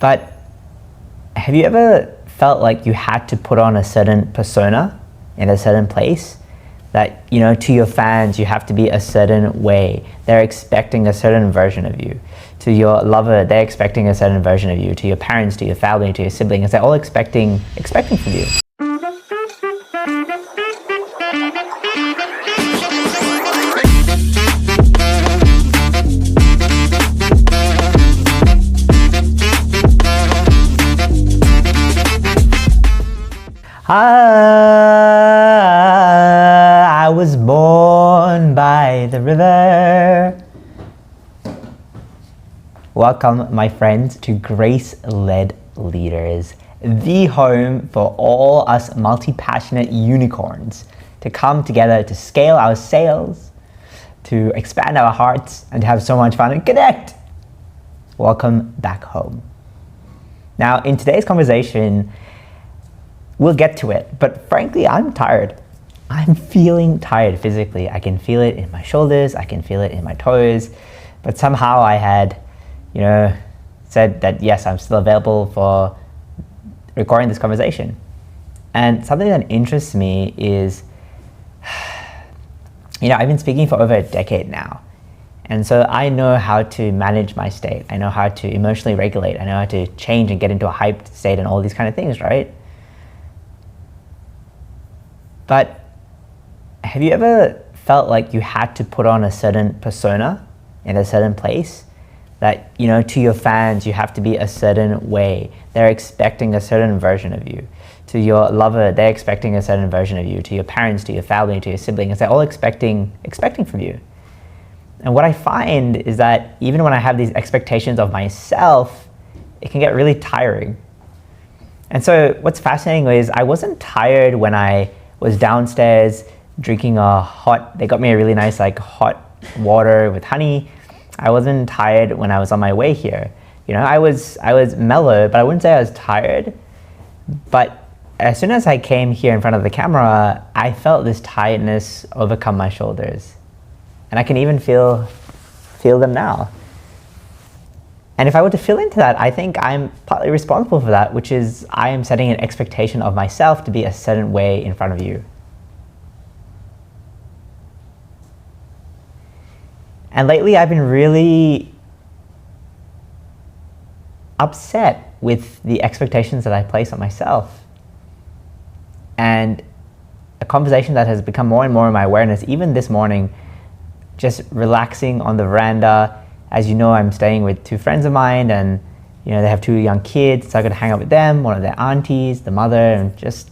But have you ever felt like you had to put on a certain persona in a certain place? That, to your fans, you have to be a certain way. They're expecting a certain version of you. To your lover, they're expecting a certain version of you. To your parents, to your family, to your siblings, they're all expecting from you. I was born by the river. Welcome, my friends, to Grace-Led Leaders, the home for all us multi-passionate unicorns to come together to scale our sails, to expand our hearts, and to have so much fun and connect. Welcome back home. Now, in today's conversation, we'll get to it, but frankly, I'm tired. I'm feeling tired physically. I can feel it in my shoulders, I can feel it in my toes, but somehow I had, said that yes, I'm still available for recording this conversation. And something that interests me is, I've been speaking for over a decade now. And so I know how to manage my state. I know how to emotionally regulate. I know how to change and get into a hyped state and all these kind of things, right? But have you ever felt like you had to put on a certain persona in a certain place? That, to your fans, you have to be a certain way. They're expecting a certain version of you. To your lover, they're expecting a certain version of you. To your parents, to your family, to your siblings, they're all expecting from you. And what I find is that even when I have these expectations of myself, it can get really tiring. And so what's fascinating is I wasn't tired when I was downstairs drinking they got me a really nice hot water with honey. I wasn't tired when I was on my way here. I was mellow, but I wouldn't say I was tired. But as soon as I came here in front of the camera, I felt this tiredness overcome my shoulders. And I can even feel them now. And if I were to fill into that, I think I'm partly responsible for that, which is I am setting an expectation of myself to be a certain way in front of you. And lately I've been really upset with the expectations that I place on myself. And a conversation that has become more and more in my awareness, even this morning, just relaxing on the veranda. As you know, I'm staying with two friends of mine, and they have two young kids, so I got to hang out with them, one of their aunties, the mother, and just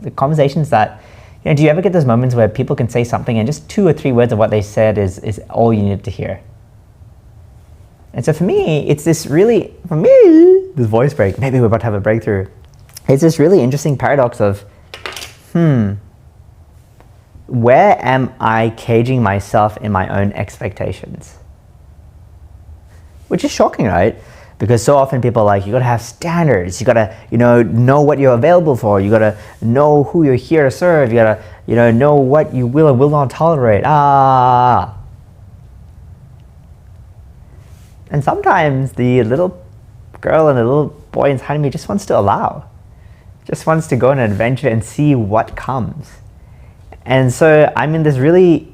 the conversations that, do you ever get those moments where people can say something and just 2 or 3 words of what they said is all you need to hear? And so for me, it's this this voice break, maybe we're about to have a breakthrough. It's this really interesting paradox of, where am I caging myself in my own expectations? Which is shocking, right? Because so often people are like, you gotta have standards, you gotta, know what you're available for, you gotta know who you're here to serve, you gotta, know what you will or will not tolerate. And sometimes the little girl and the little boy inside of me just wants to allow, just wants to go on an adventure and see what comes. And so I'm in this really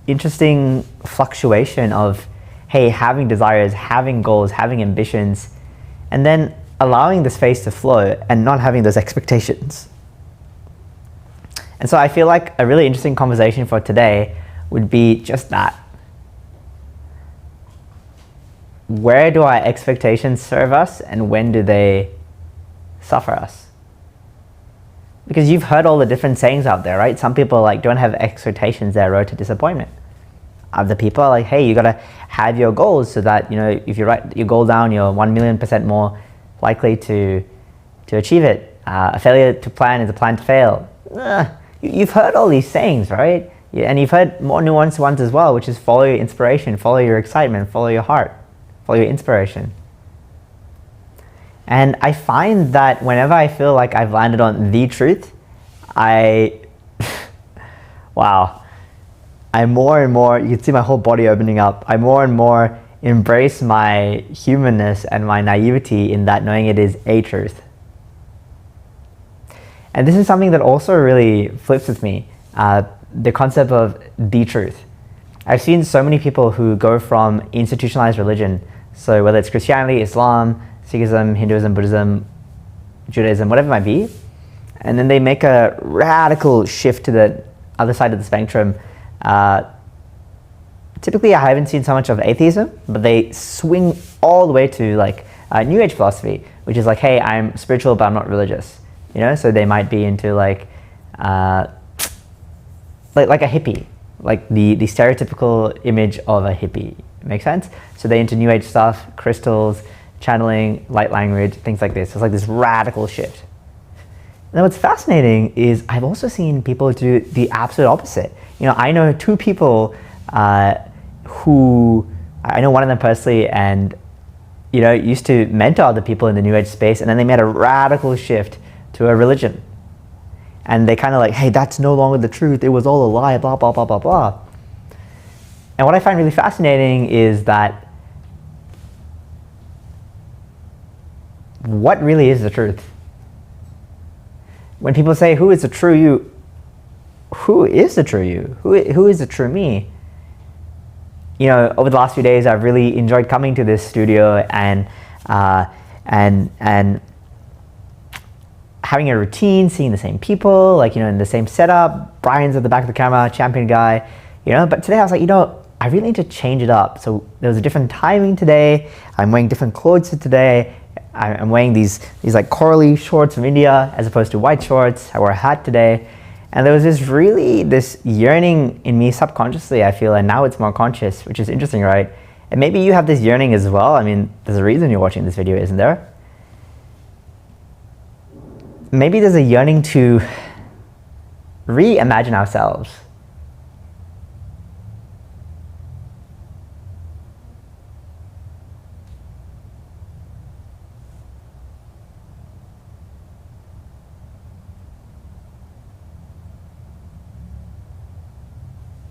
interesting fluctuation of, hey, having desires, having goals, having ambitions, and then allowing the space to flow and not having those expectations. And so I feel like a really interesting conversation for today would be just that. Where do our expectations serve us, and when do they suffer us? Because you've heard all the different sayings out there, right? Some people don't have expectations, they're a road to disappointment. Other people are like, hey, you gotta have your goals so that, if you write your goal down, you're 1,000,000% more likely to achieve it. A failure to plan is a plan to fail. You've heard all these sayings, right? And you've heard more nuanced ones as well, which is follow your inspiration, follow your excitement, follow your heart, follow your inspiration. And I find that whenever I feel like I've landed on the truth, wow. I'm more and more, you can see my whole body opening up. I'm more and more embrace my humanness and my naivety in that knowing it is a truth. And this is something that also really flips with me, the concept of the truth. I've seen so many people who go from institutionalized religion, so whether it's Christianity, Islam, Sikhism, Hinduism, Buddhism, Judaism, whatever it might be, and then they make a radical shift to the other side of the spectrum. Typically, I haven't seen so much of atheism, but they swing all the way to like New Age philosophy, which is like, hey, I'm spiritual, but I'm not religious. You know, so they might be into like a hippie, like the stereotypical image of a hippie. Make sense? So they're into New Age stuff, crystals, channeling, light language, things like this. It's like this radical shift. Now, what's fascinating is I've also seen people do the absolute opposite. You know, I know two people who, I know one of them personally, and you know, used to mentor other people in the New Age space, and then they made a radical shift to a religion. And they kind of like, hey, that's no longer the truth, it was all a lie, blah, blah, blah, blah, blah. And what I find really fascinating is that what really is the truth? When people say, who is the true you? Who is the true you? Who is the true me? You know, over the last few days, I've really enjoyed coming to this studio and having a routine, seeing the same people, like, you know, in the same setup. Brian's at the back of the camera, champion guy, you know. But today I was like, you know, I really need to change it up. So there was a different timing today. I'm wearing different clothes today. I'm wearing these like corally shorts from India as opposed to white shorts. I wore a hat today. And there was this yearning in me subconsciously, I feel, and now it's more conscious, which is interesting, right? And maybe you have this yearning as well. I mean, there's a reason you're watching this video, isn't there? Maybe there's a yearning to reimagine ourselves.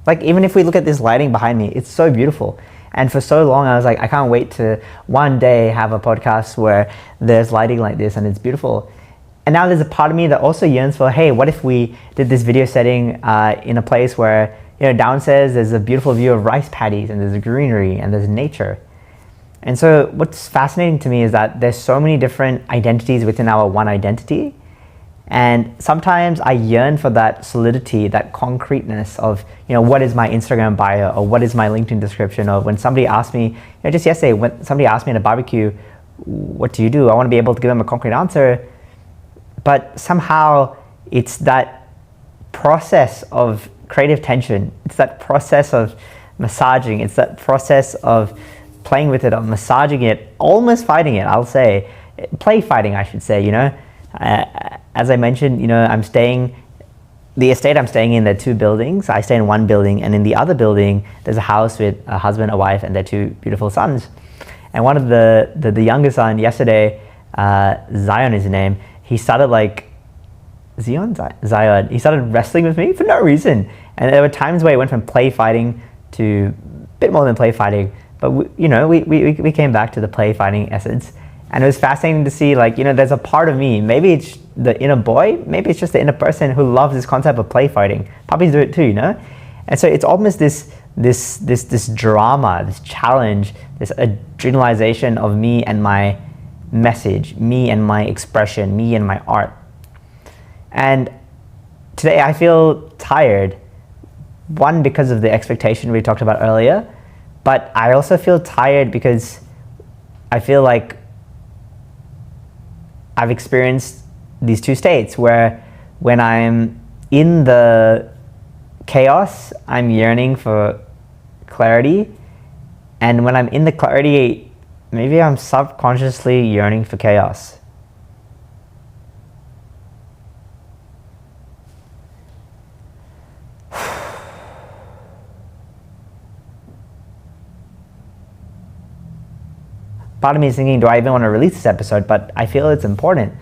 Like, even if we look at this lighting behind me, it's so beautiful. And for so long, I was like, I can't wait to one day have a podcast where there's lighting like this and it's beautiful. And now there's a part of me that also yearns for, hey, what if we did this video setting in a place where, you know, downstairs there's a beautiful view of rice paddies and there's greenery and there's nature. And so what's fascinating to me is that there's so many different identities within our one identity. And sometimes I yearn for that solidity, that concreteness of, you know, what is my Instagram bio, or what is my LinkedIn description, or when somebody asked me, you know, just yesterday, when somebody asked me at a barbecue, what do you do? I want to be able to give them a concrete answer. But somehow it's that process of creative tension. It's that process of massaging. It's that process of playing with it, of massaging it, almost fighting it, I'll say. Play fighting, I should say, you know. As I mentioned, you know, the estate I'm staying in, there are two buildings. I stay in one building, and in the other building, there's a house with a husband, a wife, and their two beautiful sons. And one of the younger son, yesterday, Zion is his name, he started like, Zion, he started wrestling with me for no reason. And there were times where it went from play fighting to a bit more than play fighting. But we came back to the play fighting essence. And it was fascinating to see, like, you know, there's a part of me, maybe it's the inner boy, maybe it's just the inner person who loves this concept of play fighting. Puppies do it too, you know? And so it's almost this drama, this challenge, this adrenalization of me and my message, me and my expression, me and my art. And today I feel tired, one, because of the expectation we talked about earlier, but I also feel tired because I feel like I've experienced these two states where when I'm in the chaos, I'm yearning for clarity. And when I'm in the clarity, maybe I'm subconsciously yearning for chaos. Part of me is thinking, do I even want to release this episode? But I feel it's important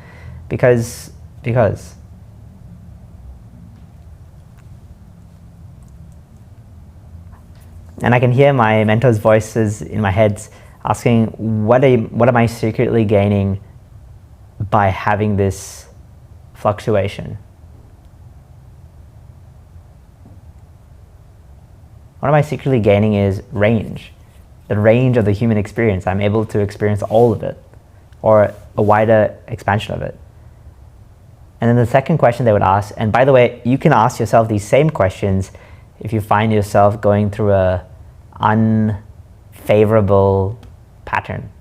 because And I can hear my mentor's voices in my head asking, what am I secretly gaining by having this fluctuation? What am I secretly gaining is range. The range of the human experience. I'm able to experience all of it, or a wider expansion of it. And then the second question they would ask, and by the way, you can ask yourself these same questions if you find yourself going through a unfavorable pattern,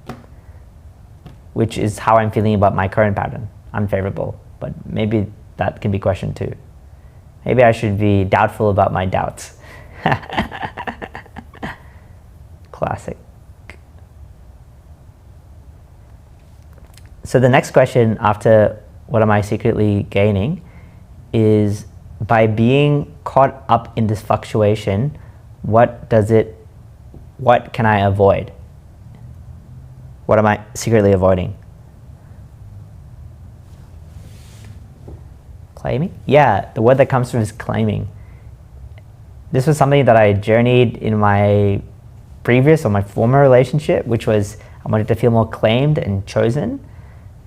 which is how I'm feeling about my current pattern, unfavorable. But maybe that can be questioned too. Maybe I should be doubtful about my doubts. Classic. So the next question after what am I secretly gaining is, by being caught up in this fluctuation, what can I avoid? What am I secretly avoiding? Claiming? Yeah, the word that comes from is claiming. This was something that I journeyed in my previous or my former relationship, which was I wanted to feel more claimed and chosen.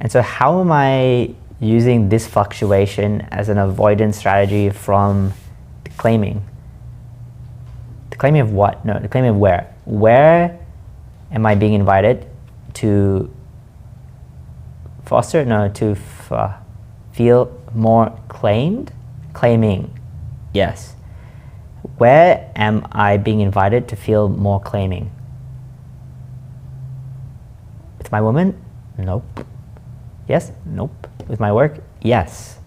And so how am I using this fluctuation as an avoidance strategy from the claiming? The claiming of what? No, the claiming of where? Where am I being invited to foster? No, to feel more claimed? Claiming, yes. Where am I being invited to feel more claiming? With my woman? Nope. Yes? Nope. With my work? Yes.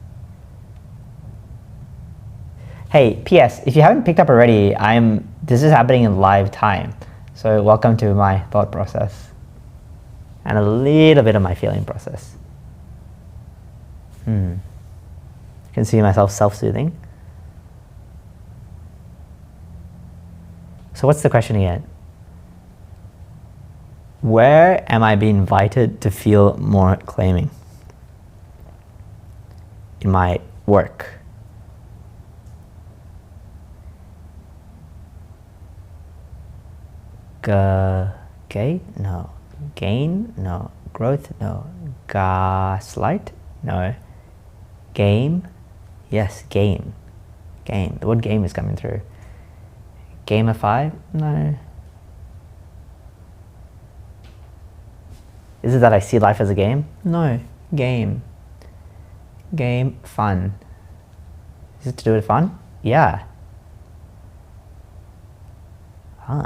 Hey, P.S. If you haven't picked up already, this is happening in live time. So welcome to my thought process and a little bit of my feeling process. I can see myself self-soothing. So what's the question again? Where am I being invited to feel more claiming? In my work. Gay? No. Gain? No. Growth? No. Gaslight? No. Game? Yes, game. Game. The word game is coming through. Gamify? No. Is it that I see life as a game? No. Game. Game. Fun. Is it to do with fun? Yeah. Huh.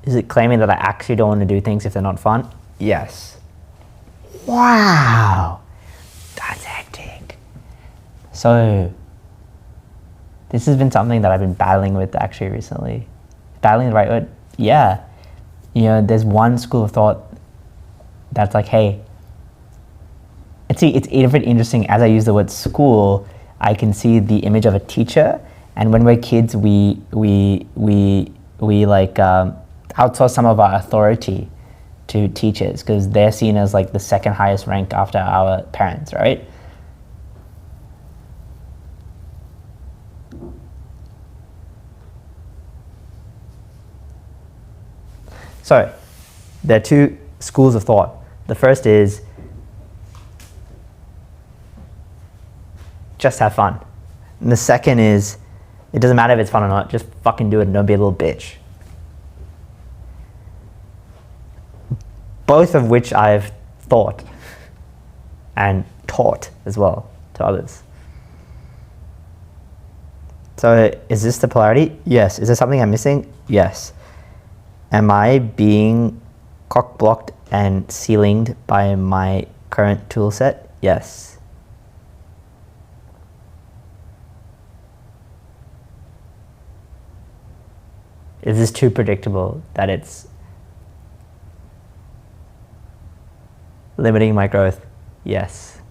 Is it claiming that I actually don't want to do things if they're not fun? Yes. Wow. That's hectic. So, this has been something that I've been battling with actually recently. Battling the right word? Yeah. You know, there's one school of thought that's like, hey, it's even interesting, as I use the word school, I can see the image of a teacher, and when we're kids, we like outsource some of our authority to teachers because they're seen as like the second highest rank after our parents, right? So, there are two schools of thought. The first is just have fun. And the second is, it doesn't matter if it's fun or not, just fucking do it and don't be a little bitch. Both of which I've thought and taught as well to others. So is this the polarity? Yes. Is there something I'm missing? Yes. Am I being cock-blocked and ceilinged by my current tool set? Yes. Is this too predictable that it's limiting my growth? Yes.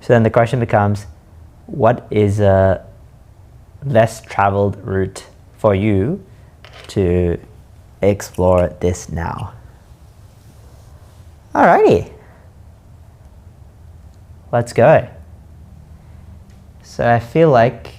So then the question becomes, what is a less traveled route for you to explore this now? Alrighty. Let's go. So I feel like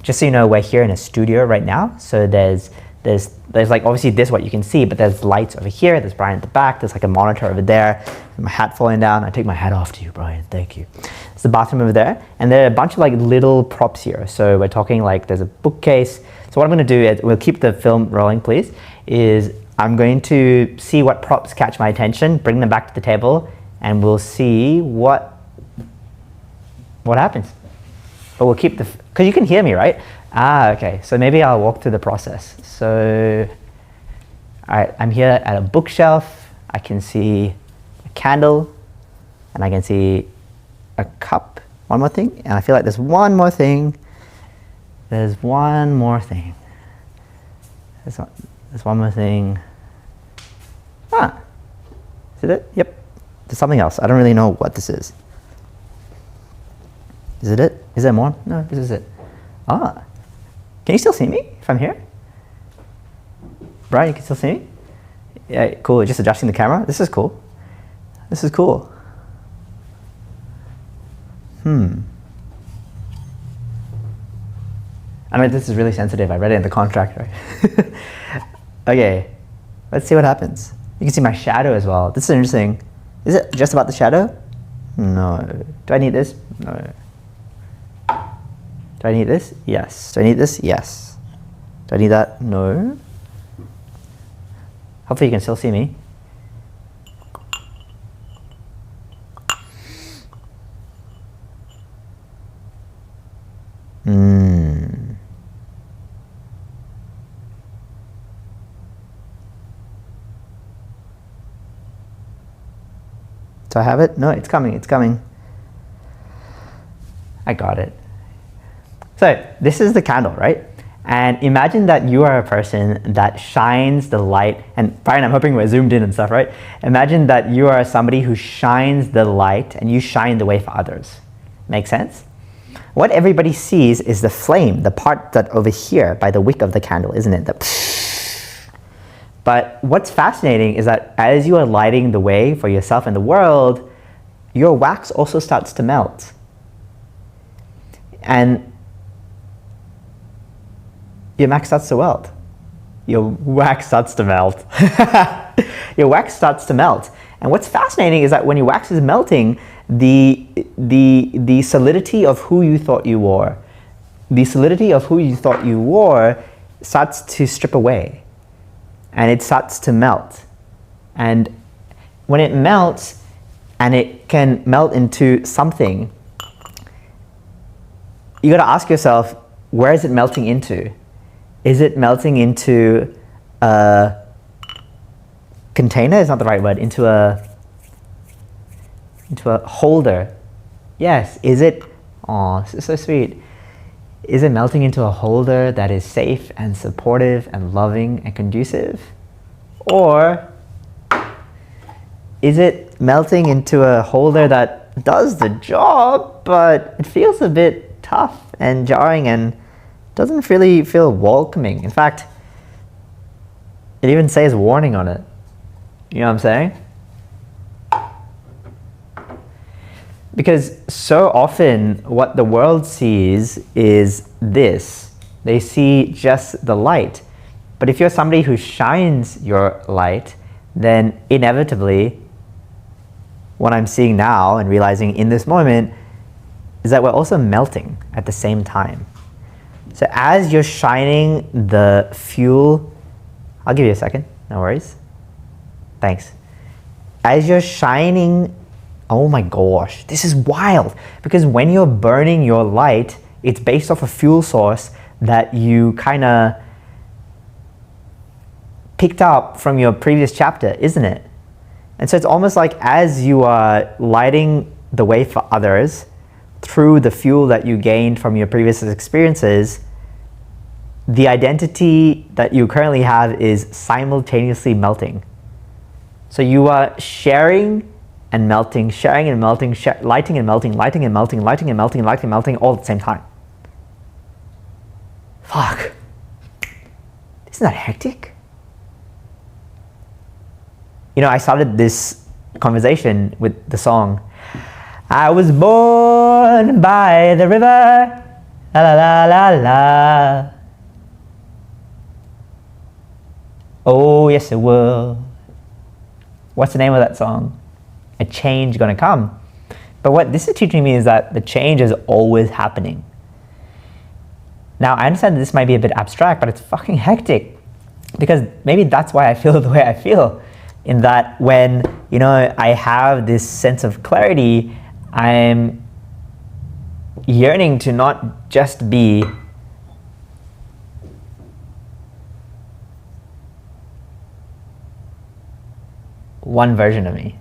just so you know, we're here in a studio right now. So there's like obviously this what you can see, but there's lights over here. There's Brian at the back. There's like a monitor over there. My hat falling down. I take my hat off to you, Brian. Thank you. It's the bathroom over there, and there are a bunch of like little props here. So we're talking like there's a bookcase. So what I'm going to do is we'll keep the film rolling, please. Is I'm going to see what props catch my attention, bring them back to the table, and we'll see what happens. But we'll keep because you can hear me, right? Okay, so maybe I'll walk through the process. So, all right, I'm here at a bookshelf. I can see a candle, and I can see a cup. One more thing, and I feel like there's one more thing. There's one more thing. There's one more thing. Is it it? Yep. There's something else. I don't really know what this is. Is it it? Is there more? No, this is it. Can you still see me if I'm here? Brian, you can still see me? Yeah, cool. Just adjusting the camera. This is cool. This is cool. I mean, this is really sensitive. I read it in the contract, right? Okay, let's see what happens. You can see my shadow as well. This is interesting. Is it just about the shadow? No. Do I need this? No. Do I need this? Yes. Do I need this? Yes. Do I need that? No. Hopefully you can still see me. Do I have it? No, it's coming, it's coming. I got it. So this is the candle, right? And imagine that you are a person that shines the light, and Brian, I'm hoping we're zoomed in and stuff, right? Imagine that you are somebody who shines the light and you shine the way for others. Make sense? What everybody sees is the flame, the part that over here by the wick of the candle, isn't it? But what's fascinating is that as you are lighting the way for yourself and the world, your wax also starts to melt. And your wax starts to melt. Your wax starts to melt. Your wax starts to melt. And what's fascinating is that when your wax is melting, the solidity of who you thought you were, starts to strip away. And it starts to melt. And when it melts, and it can melt into something, you gotta ask yourself, where is it melting into? Is it melting into a container? Is not the right word. Into a holder. Yes. Is it? Oh, this is so sweet. Is it melting into a holder that is safe and supportive and loving and conducive? Or is it melting into a holder that does the job, but it feels a bit tough and jarring and doesn't really feel welcoming? In fact, it even says warning on it. You know what I'm saying? Because so often what the world sees is this. They see just the light. But if you're somebody who shines your light, then inevitably, what I'm seeing now and realizing in this moment is that we're also melting at the same time. So as you're shining the fuel, I'll give you a second, no worries. Thanks. As you're shining, oh my gosh, this is wild. Because when you're burning your light, it's based off a fuel source that you kind of picked up from your previous chapter, isn't it? And so it's almost like as you are lighting the way for others through the fuel that you gained from your previous experiences, the identity that you currently have is simultaneously melting. So you are sharing and melting, sharing and melting, lighting and melting, lighting and melting, lighting and melting, lighting and melting all at the same time. Fuck. Isn't that hectic? You know, I started this conversation with the song, I was born by the river, La la la la la. Oh, yes it will. What's the name of that song? A change gonna come. But what this is teaching me is that the change is always happening. Now, I understand this might be a bit abstract, but it's fucking hectic. Because maybe that's why I feel the way I feel. In that when, I have this sense of clarity, I'm yearning to not just be one version of me.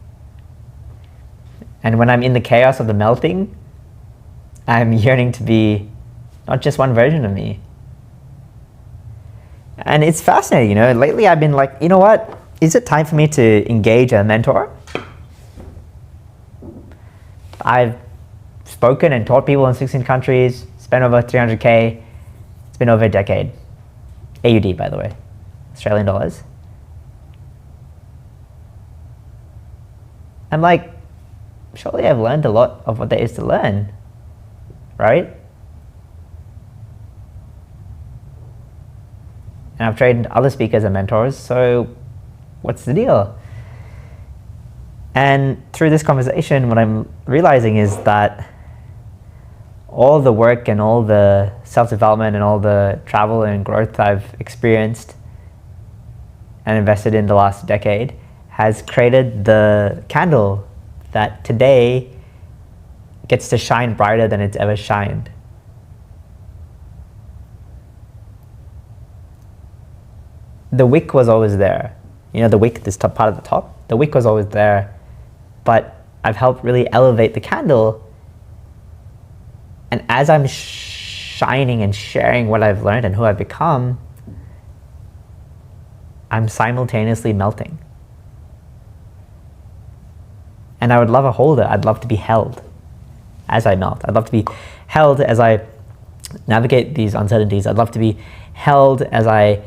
And when I'm in the chaos of the melting, I'm yearning to be not just one version of me. And it's fascinating, lately I've been like, you know what? Is it time for me to engage a mentor? I've spoken and taught people in 16 countries, spent over 300K. It's been over a decade. AUD, by the way, Australian dollars. I'm like, surely I've learned a lot of what there is to learn, right? And I've trained other speakers and mentors, so what's the deal? And through this conversation, what I'm realizing is that all the work and all the self-development and all the travel and growth I've experienced and invested in the last decade has created the candle that today gets to shine brighter than it's ever shined. The wick was always there. The wick, this top part of the top, the wick was always there, but I've helped really elevate the candle. And as I'm shining and sharing what I've learned and who I've become, I'm simultaneously melting. And I would love a holder. I'd love to be held as I melt. I'd love to be held as I navigate these uncertainties. I'd love to be held as I,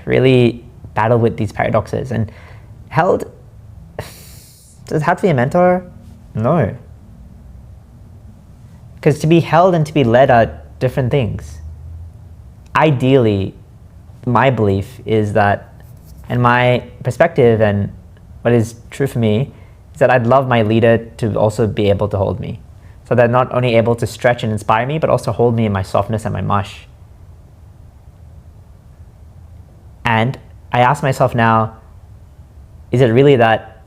really battle with these paradoxes. And held, does it have to be a mentor? No. Because to be held and to be led are different things. Ideally, my belief is that, and my perspective and what is true for me, is that I'd love my leader to also be able to hold me. So they're not only able to stretch and inspire me, but also hold me in my softness and my mush. And I ask myself now, is it really that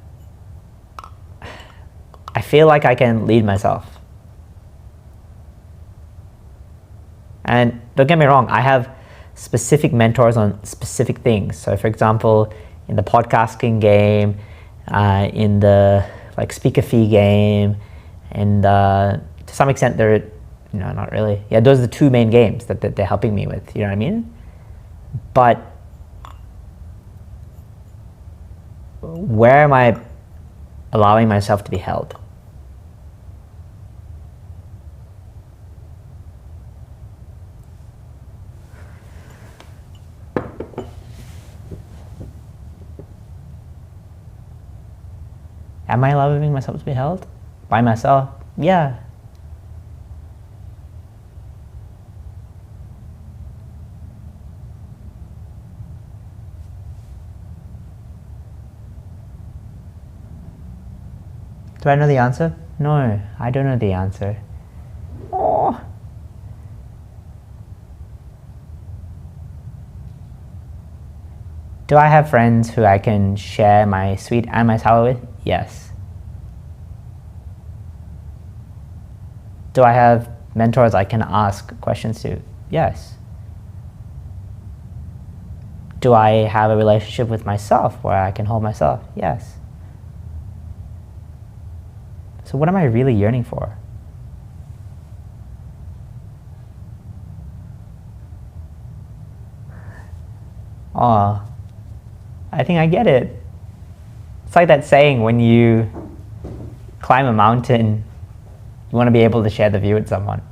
I feel like I can lead myself? And don't get me wrong, I have specific mentors on specific things. So for example, in the podcasting game, in the speaker fee game, and to some extent they're, not really. Yeah, those are the two main games that they're helping me with, you know what I mean? But where am I allowing myself to be held? Am I allowing myself to be held? By myself? Yeah. Do I know the answer? No, I don't know the answer. Oh. Do I have friends who I can share my sweet and my sour with? Yes. Do I have mentors I can ask questions to? Yes. Do I have a relationship with myself where I can hold myself? Yes. So what am I really yearning for? Oh, I think I get it. It's like that saying, when you climb a mountain, you want to be able to share the view with someone.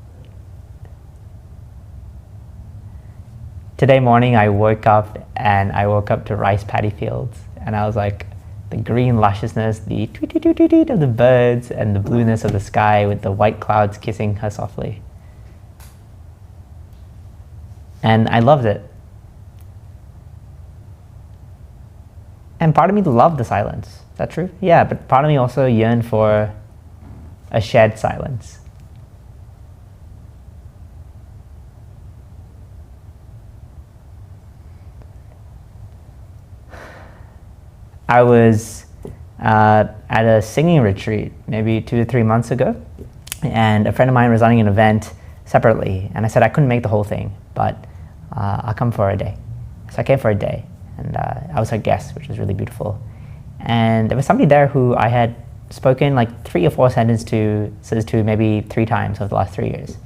Today morning I woke up to rice paddy fields, and I was like, the green lusciousness, the tweet tweet tweet tweet of the birds, and the blueness of the sky with the white clouds kissing her softly. And I loved it. And part of me loved the silence. Is that true? Yeah, but part of me also yearned for a shared silence. I was at a singing retreat maybe 2 to 3 months ago, and a friend of mine was running an event separately, and I said I couldn't make the whole thing, but I'll come for a day. So I came for a day, and I was her guest, which was really beautiful. And there was somebody there who I had spoken like 3 or 4 sentences to maybe 3 times over the last 3 years.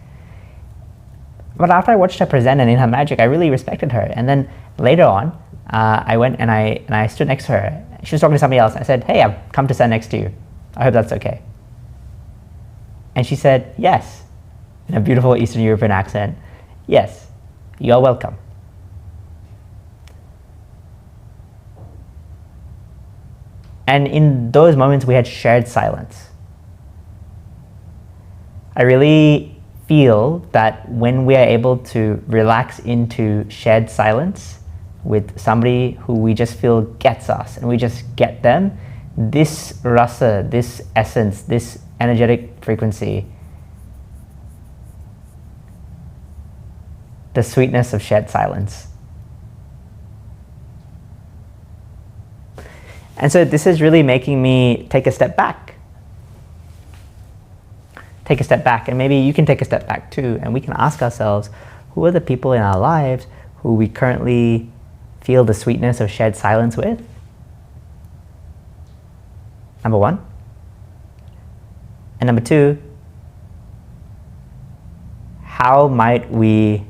But after I watched her present and in her magic, I really respected her. And then later on, I went and I stood next to her. She was talking to somebody else. I said, "Hey, I've come to stand next to you. I hope that's okay." And she said, "Yes," in a beautiful Eastern European accent. "Yes, you are welcome." And in those moments, we had shared silence. I really feel that when we are able to relax into shared silence with somebody who we just feel gets us and we just get them, this rasa, this essence, this energetic frequency, the sweetness of shared silence. And so this is really making me take a step back. Take a step back, and maybe you can take a step back too, and we can ask ourselves, who are the people in our lives who we currently feel the sweetness of shared silence with? Number 1. And number 2, how might we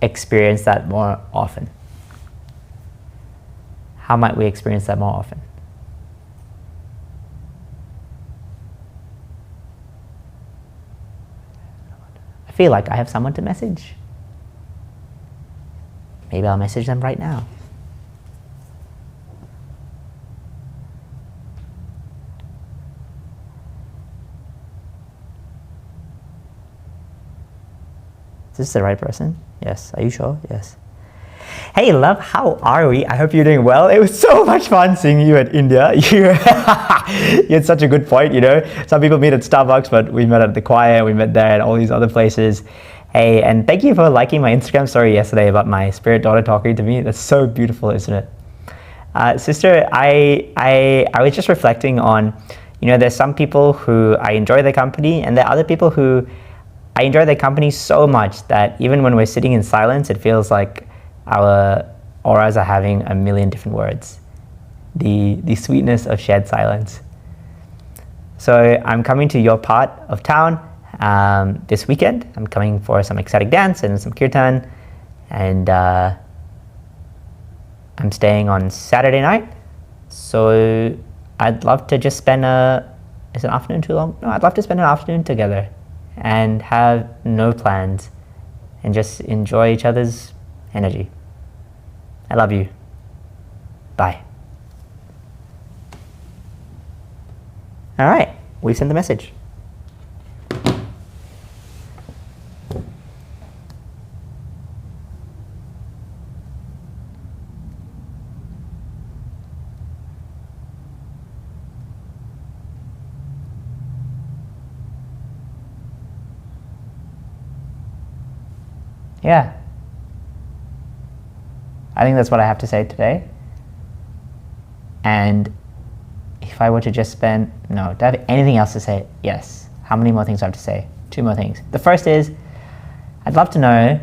experience that more often? How might we experience that more often? I feel like I have someone to message. Maybe I'll message them right now. Is this the right person? Yes. Are you sure? Yes. Hey, love, how are we? I hope you're doing well. It was so much fun seeing you at India. You had such a good point, you know. Some people meet at Starbucks, but we met at the choir, we met there and all these other places. Hey, and thank you for liking my Instagram story yesterday about my spirit daughter talking to me. That's so beautiful, isn't it? Sister, I was just reflecting on, you know, there's some people who I enjoy their company, and there are other people who I enjoy their company so much that even when we're sitting in silence, it feels like our auras are having a million different words. The sweetness of shared silence. So I'm coming to your part of town this weekend. I'm coming for some ecstatic dance and some kirtan, and I'm staying on Saturday night. So I'd love to just spend is an afternoon too long? No, I'd love to spend an afternoon together and have no plans and just enjoy each other's energy. I love you. Bye. All right, we've sent the message. Yeah. I think that's what I have to say today. And if I were to just do I have anything else to say? Yes. How many more things do I have to say? 2 more things. The first is, I'd love to know,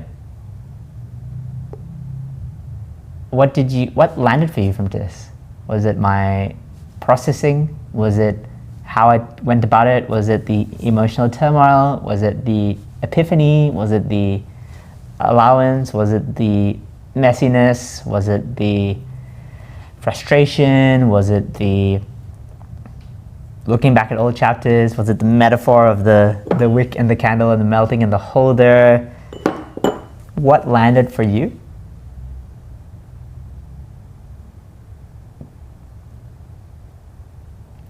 what landed for you from this? Was it my processing? Was it how I went about it? Was it the emotional turmoil? Was it the epiphany? Was it the allowance? Was it the messiness? Was it the frustration? Was it the looking back at old chapters? Was it the metaphor of the wick and the candle and the melting and the holder? What landed for you?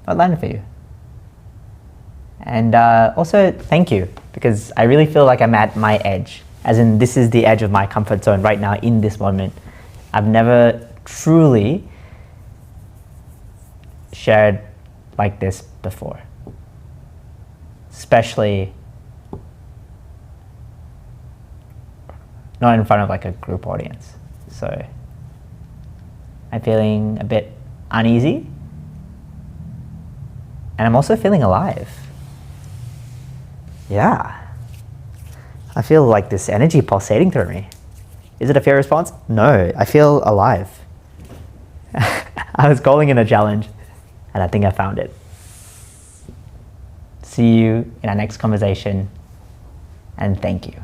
What landed for you? And also, thank you, because I really feel like I'm at my edge. As in, this is the edge of my comfort zone right now in this moment. I've never truly shared like this before. Especially not in front of like a group audience. So I'm feeling a bit uneasy. And I'm also feeling alive. Yeah. I feel like this energy pulsating through me. Is it a fear response? No, I feel alive. I was calling in a challenge, and I think I found it. See you in our next conversation, and thank you.